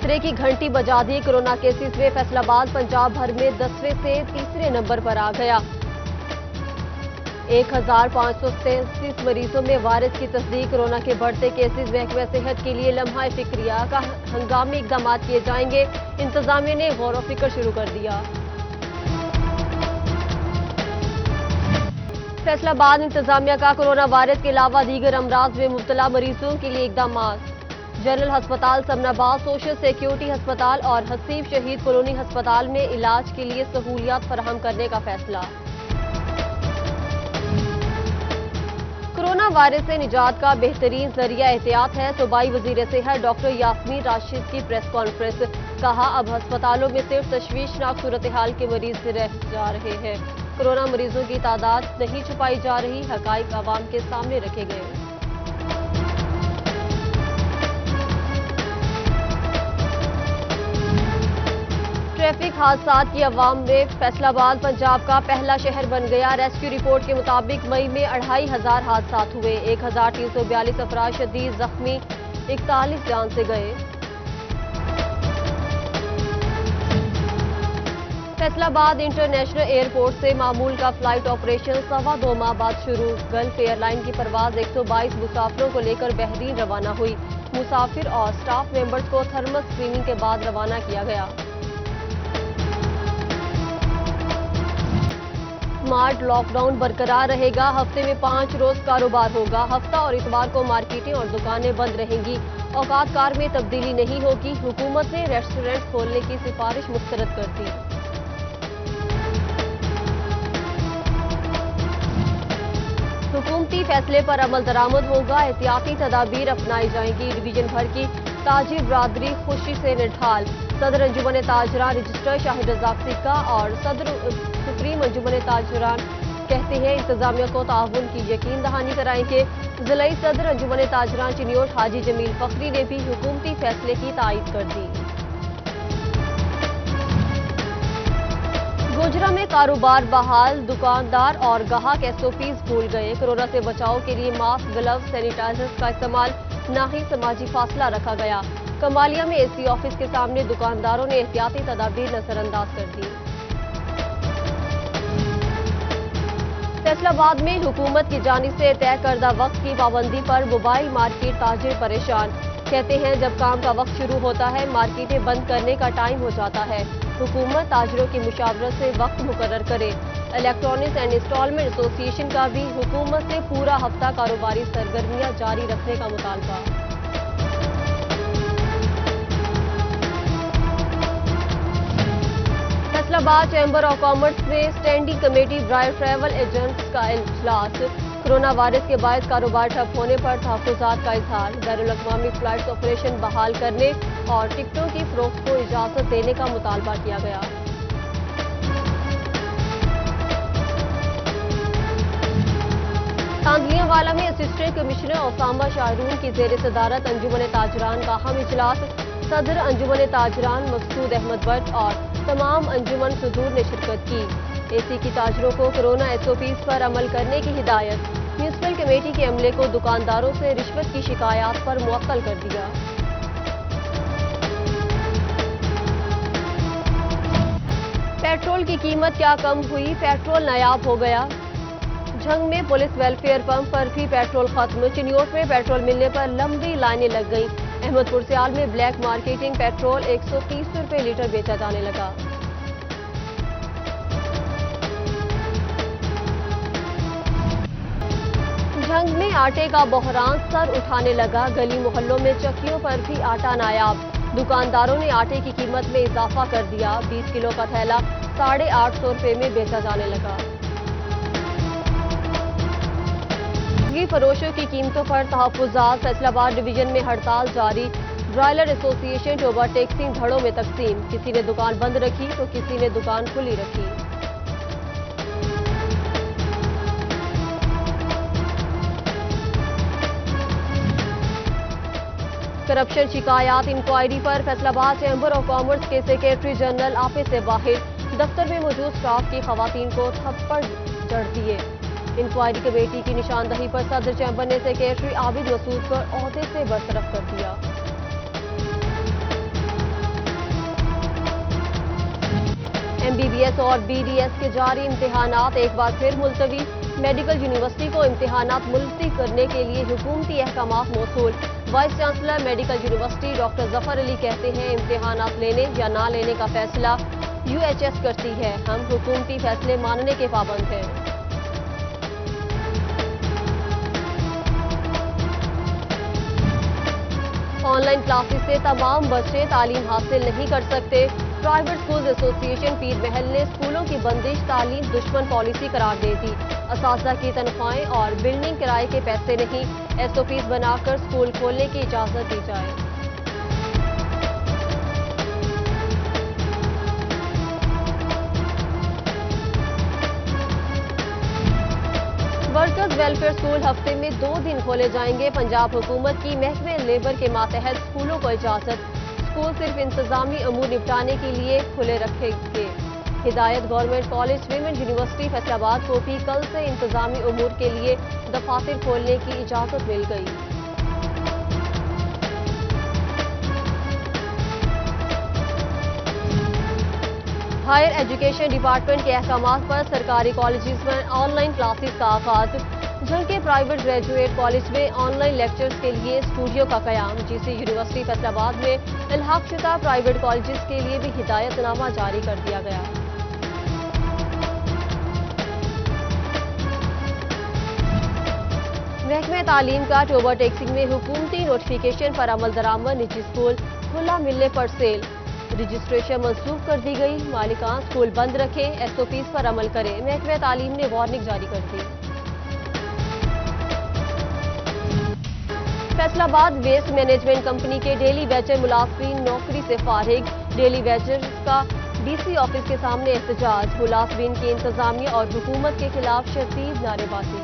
खतरे की घंटी बजा दी। कोरोना केसेस में फैसलाबाद पंजाब भर में 10वें से तीसरे नंबर पर आ गया। 1533 मरीजों में वायरस की तस्दीक। कोरोना के बढ़ते केसेस महकमा सेहत के लिए लम्हा फिक्रिया का हंगामी इकदाम किए जाएंगे। इंतजामिया ने गौर व फिक्र शुरू कर दिया। फैसलाबाद इंतजामिया का कोरोना वायरस के अलावा दीगर अमराज में मुब्तला मरीजों के लिए इकदाम। जनरल अस्पताल समनाबाद, सोशल सिक्योरिटी अस्पताल और हसीब शहीद कॉलोनी अस्पताल में इलाज के लिए सहूलियात फराहम करने का फैसला। कोरोना वायरस से निजात का बेहतरीन जरिया एहतियात है। सूबाई वजीर सेहत डॉक्टर यास्मीन राशिद की प्रेस कॉन्फ्रेंस। कहा, अब अस्पतालों में सिर्फ तशवीशनाक सूरत हाल के मरीज रह जा रहे हैं। कोरोना मरीजों की तादाद नहीं छुपाई जा रही, हकाइक आवाम के सामने रखे गए। ट्रैफिक हादसात की अवाम में फैसलाबाद पंजाब का पहला शहर बन गया। रेस्क्यू रिपोर्ट के मुताबिक मई में 2500 हादसात हुए। 1342 अफराद शदीद जख्मी, 41 जान से गए। फैसलाबाद इंटरनेशनल एयरपोर्ट से मामूल का फ्लाइट ऑपरेशन 2.25 माह बाद शुरू। गल्फ एयरलाइन की परवाज 122 मुसाफिरों को लेकर बहरीन रवाना हुई। मुसाफिर और स्टाफ मेंबर्स को थर्मल स्क्रीनिंग के बाद रवाना किया गया। स्मार्ट लॉकडाउन बरकरार रहेगा। हफ्ते में 5 रोज कारोबार होगा। हफ्ता और इतवार को मार्केटें और दुकानें बंद रहेंगी। औकात कार में तब्दीली नहीं होगी। हुकूमत ने रेस्टोरेंट खोलने की सिफारिश मुस्तरद कर दी। हुकूमती फैसले पर अमल दरामद होगा। एहतियाती तदाबीर अपनाई जाएंगी। डिवीजन भर की ताजिर बरादरी खुशी से निढाल। सदर अंजुमन ताजरान रजिस्ट्रार शाहिद रज़ाक सिक्का और सदर सुप्रीम अंजुमन ताजरान कहते हैं इंतजामिया को ताउन की यकीन दहानी कराएंगे। जिलाई सदर अंजुमन ताजरान चिन्योट हाजी जमील फखरी ने भी हुकूमती फैसले की तायीद कर दी। गोजरा में कारोबार बहाल। दुकानदार और गाहक एसओपीज भूल गए। कोरोना से बचाव के लिए मास्क, ग्लव्स, सैनिटाइजर्स का इस्तेमाल, ना ही समाजी फासला रखा गया। कमालिया में एसी ऑफिस के सामने दुकानदारों ने एहतियाती तदाबीर नजरअंदाज कर दी। फैसलाबाद में हुकूमत की जानिब से तय करदा वक्त की पाबंदी पर मोबाइल मार्केट ताजिर परेशान। कहते हैं जब काम का वक्त शुरू होता है मार्केटें बंद करने का टाइम हो जाता है। हुकूमत ताजिरों की मुशावरत से वक्त मुकर्रर करे। इलेक्ट्रॉनिक्स एंड इंस्टॉलमेंट एसोसिएशन का भी हुकूमत से पूरा हफ्ता कारोबारी सरगर्मियां जारी रखने का मुतालबा। फैसलाबाद चैम्बर ऑफ कॉमर्स में स्टैंडिंग कमेटी बराए ट्रैवल एजेंट्स का इजलास। कोरोना वायरस के बायस कारोबार ठप होने पर तहफ़्फ़ुज़ात का इजहार। बैनुल-अक़वामी फ्लाइट्स ऑपरेशन बहाल करने और टिकटों की फरोख्त को इजाजत देने का मुतालबा किया गया। तांदलियावाला में असिस्टेंट कमिश्नर ओसामा शाहरून की ज़ेर सदारत अंजुमन ताजरान का अहम इजलास। सदर अंजुमन ताजरान मकसूद अहमद भट्ट और तमाम अंजुमन सुदूर ने शिरकत की। एसी की ताजरों को कोरोना एसओपीज पर अमल करने की हिदायत। म्यूनिसिपल कमेटी के अमले को दुकानदारों से रिश्वत की शिकायत पर मुअत्तल कर दिया। पेट्रोल की कीमत क्या कम हुई? पेट्रोल नायाब हो गया। झंग में पुलिस वेलफेयर पंप पर भी पेट्रोल खत्म। चिन्योट में पेट्रोल मिलने पर लंबी लाइनें लग गईं। अहमदपुर सियाल में ब्लैक मार्केटिंग पेट्रोल 130 रुपये लीटर बेचा जाने लगा। झंग में आटे का बहरान सर उठाने लगा। गली मोहल्लों में चक्कियों पर भी आटा नायाब। दुकानदारों ने आटे की कीमत में इजाफा कर दिया। 20 किलो का थैला 850 रुपये में बेचा जाने लगा। फरोशों की कीमतों पर तहफ़्फ़ुज़ात। फैसलाबाद डिवीजन में हड़ताल जारी। ब्रायलर एसोसिएशन ओवरटेक्सिंग धड़ों में तकसीम। किसी ने दुकान बंद रखी तो किसी ने दुकान खुली रखी। करप्शन शिकायत इंक्वायरी पर फैसलाबाद चैम्बर ऑफ कॉमर्स के सेक्रेटरी जनरल ऑफिस से बाहर। दफ्तर में मौजूद स्टाफ की खवातीन को थप्पड़ जड़ दिए। इंक्वायरी कमेटी की निशानदही पर सदर चैम्बर ने सेक्रेटरी आबिद मसूद को ओहदे से बरतरफ कर दिया। MBBS और BDS के जारी इम्तिहानात एक बार फिर मुलतवी। मेडिकल यूनिवर्सिटी को इम्तिहानात मुलतवी करने के लिए हुकूमती अहकामात मौसूल। Vice chancellor medical university doctor Zafar Ali कहते हैं, इम्तिहानात लेने या ना लेने का फैसला UHS करती है, हम हुकूमती फैसले मानने के पाबंद हैं। ऑनलाइन क्लासेस से तमाम बच्चे तालीम हासिल नहीं कर सकते। प्राइवेट स्कूल्स एसोसिएशन पीर महल ने स्कूलों की बंदिश तालीम दुश्मन पॉलिसी करार दे दी। असातिज़ा की तनख्वाहें और बिल्डिंग किराए के पैसे नहीं, SOPs बनाकर स्कूल खोलने की इजाज़त दी जाए। वर्कर्स वेलफेयर स्कूल हफ्ते में 2 दिन खोले जाएंगे। पंजाब हुकूमत की महकमे लेबर के मातहत स्कूलों को इजाजत। स्कूल सिर्फ इंतजामी अमूर निपटाने के लिए खुले रखेंगे। हिदायत government college women university Faisalabad को भी कल से इंतजामी अमूर के लिए दफातर खोलने की इजाजत मिल गई। हायर एजुकेशन डिपार्टमेंट के अहकामात पर सरकारी कॉलेजेस में ऑनलाइन क्लासेस का आगाज। झंग के प्राइवेट ग्रेजुएट कॉलेज में ऑनलाइन लेक्चर्स के लिए स्टूडियो का कयाम। GC यूनिवर्सिटी फैसलाबाद में इल्हाक शुदा प्राइवेट कॉलेजेस के लिए भी हिदायतनामा जारी कर दिया गया। महकमे तालीम का टोबर टैक्सिंग में हुकूमती नोटिफिकेशन पर अमल दरामद। निजी स्कूल खुला मिलने पर सेल, रजिस्ट्रेशन मंसूख कर दी गई। मालिकान स्कूल बंद रखें, SOPs पर अमल करें। महकमे तालीम ने वार्निंग जारी कर दी। फैसलाबाद वेस्ट मैनेजमेंट कंपनी के डेली वेजर मुलाजमीन नौकरी से फारिग। डेली वेजर का DC ऑफिस के सामने एहतजाज। मुलाजमीन की इंतजामिया और हुकूमत के खिलाफ शदीद नारेबाजी।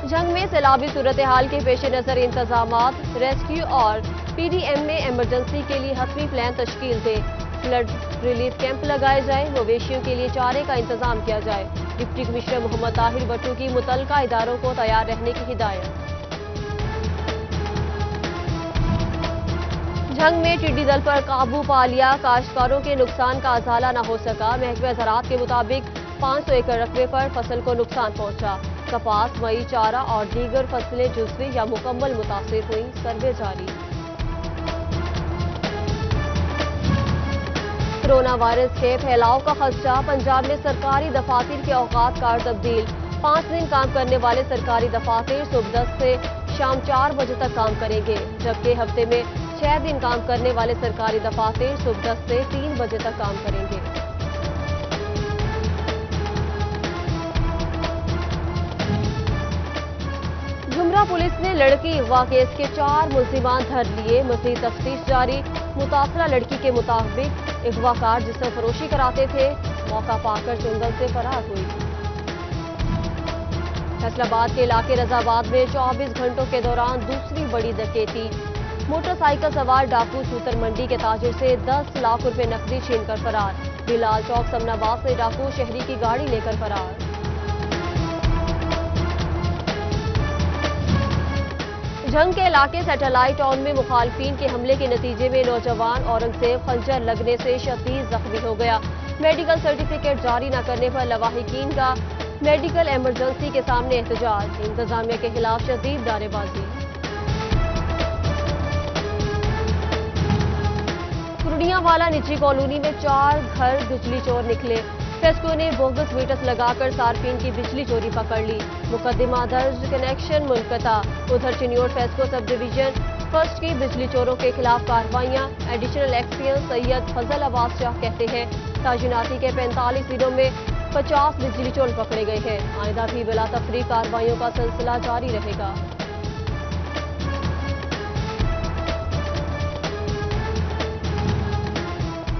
जंग में सैलाबी सूरत हाल के पेश नजर इंतजामात। रेस्क्यू और PDM में एमरजेंसी के लिए हतमी प्लान तश्कील दे। फ्लड रिलीफ कैंप लगाए जाए। मवेशियों के लिए चारे का इंतजाम किया जाए। डिप्टी कमिश्नर मोहम्मद ताहिर भट्टू की मुतल्लिका इदारों को तैयार रहने की हिदायत। जंग में टिड्डी दल पर काबू पा लिया। काश्तकारों के नुकसान का अजाला न हो सका। महकमे ज़राअत के मुताबिक 500 एकड़ रकबे पर फसल को नुकसान पहुंचा। कपास, मई, चारा और दीगर फसलें जुज़वी या मुकम्मल मुतासिर हुई। सर्वे जारी। कोरोना वायरस के फैलाव का खदशा। पंजाब में सरकारी दफातर के औकात कार तब्दील। 5 दिन काम करने वाले सरकारी दफातर सुबह 10 से शाम 4 बजे तक काम करेंगे, जबकि हफ्ते में 6 दिन काम करने वाले सरकारी दफातर सुबह 10 से 3 बजे तक काम करेंगे। जुमरा पुलिस ने लड़की अगवा केस के 4 मुल्जिमान धर लिए। मज़ीद तफ्तीश जारी। मुतासरा लड़की के मुताबिक अगवाकार जिस्म फरोशी कराते थे, मौका पाकर चुंगल से फरार हुई। फैसलाबाद के इलाके रजाबाद में 24 घंटों के दौरान दूसरी बड़ी डकैती। मोटरसाइकिल सवार डाकू सूतर मंडी के ताजिर से 10 लाख रुपए नकदी छीनकर फरार। बिलाल चौक समनाबाद से डाकू शहरी की गाड़ी लेकर फरार। जंग के इलाके सैटेलाइट टाउन में मुखालफिन के हमले के नतीजे में नौजवान औरंगजेब खंजर लगने से शदीद जख्मी हो गया। मेडिकल सर्टिफिकेट जारी न करने पर लवाहिकीन का मेडिकल इमरजेंसी के सामने एहतजाज। इंतजामिया के खिलाफ शदीद नारेबाजी। कुर्डियावाला निजी कॉलोनी में 4 घर बिजली चोर निकले। फेस्को ने बोगस मीटर्स लगाकर सार्फिन की बिजली चोरी पकड़ ली। मुकदमा दर्ज, कनेक्शन मुनक़ता। उधर Chiniot FESCO sub division first की बिजली चोरों के खिलाफ कार्रवाइयां। एडिशनल एक्सपीएस सैयद फजल अब्बास शाह कहते हैं, ताजिनाती के 45 जिलों में 50 बिजली चोर पकड़े गए हैं। आइंदा भी बिला तफरीक कार्रवाइयों का सिलसिला जारी रहेगा।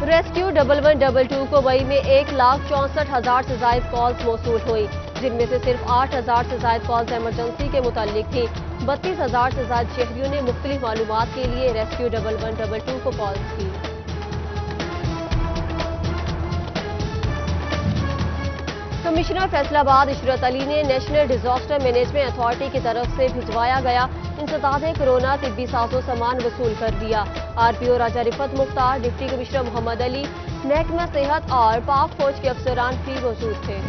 रेस्क्यू 1122 को मई में 1,64,000 से ज्यादा कॉल्स मौसूल हुई, जिनमें से सिर्फ 8,000 से ज्यादा कॉल्स इमरजेंसी के मुताल्लिक थी। 32,000 से ज्यादा शहरियों ने मुख्तलिफ मालूमात के लिए रेस्क्यू 1122 को कॉल्स की। कमिश्नर फैसलाबाद इशरत अली ने नेशनल डिजास्टर मैनेजमेंट अथॉरिटी की तरफ से भिजवाया गया इंसदादे कोरोना तिब्बी साजो सामान वसूल कर दिया। आरपीओ राजा रिफत मुख्तार, डिप्टी कमिश्नर मोहम्मद अली, महकमा सेहत और पाक फौज के अफसरान भी मौजूद थे।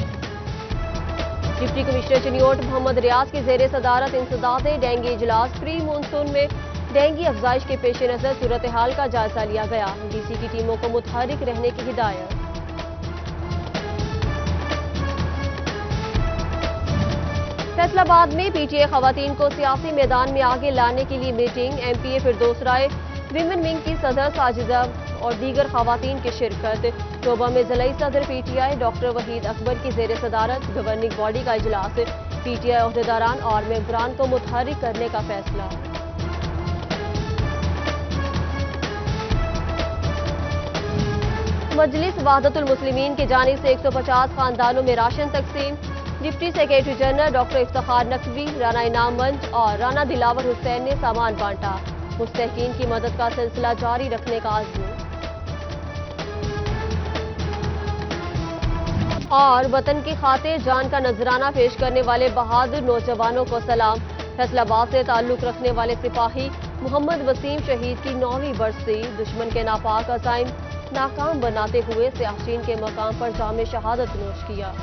डिप्टी कमिश्नर चनियोट मोहम्मद रियाज की जेर सदारत इंसदादे डेंगू इजलास प्री मानसून में डेंगू अफजाइश के पेश नजर सूरत हाल का जायजा लिया गया। डीसी की टीमों को मुतहरिक रहने की हिदायत। फैसलाबाद में पीटीआई खवातीन को सियासी मैदान में आगे लाने के लिए मीटिंग। एमपीए फिरदौस राय, विमेन विंग की सदर साजिदा और दीगर खवातीन की शिरकत। टोबा में ज़िलाई सदर पीटीआई डॉक्टर वहीद अकबर की जेर सदारत गवर्निंग बॉडी का इजलास। पीटीआई अहदेदारान और मेंबरान को मुतहरिक करने का फैसला। मजलिस वहदतुल मुस्लिमीन की जानिब से 150 खानदानों में राशन तकसीम। Deputy secretary general doctor Iftikhar Naqvi, Rana इनाम मंच और राना दिलावर हुसैन ने सामान बांटा। मुस्तहकीन की मदद का सिलसिला जारी रखने का आज़म। और वतन की खातिर जान का नजराना पेश करने वाले बहादुर नौजवानों को सलाम। फैसलाबाद से ताल्लुक रखने वाले सिपाही मोहम्मद वसीम शहीद की 9वीं बरसी। दुश्मन के नापाक अज़ाइम नाकाम बनाते हुए सियाचिन के मकाम पर जाम शहादत नोश किया।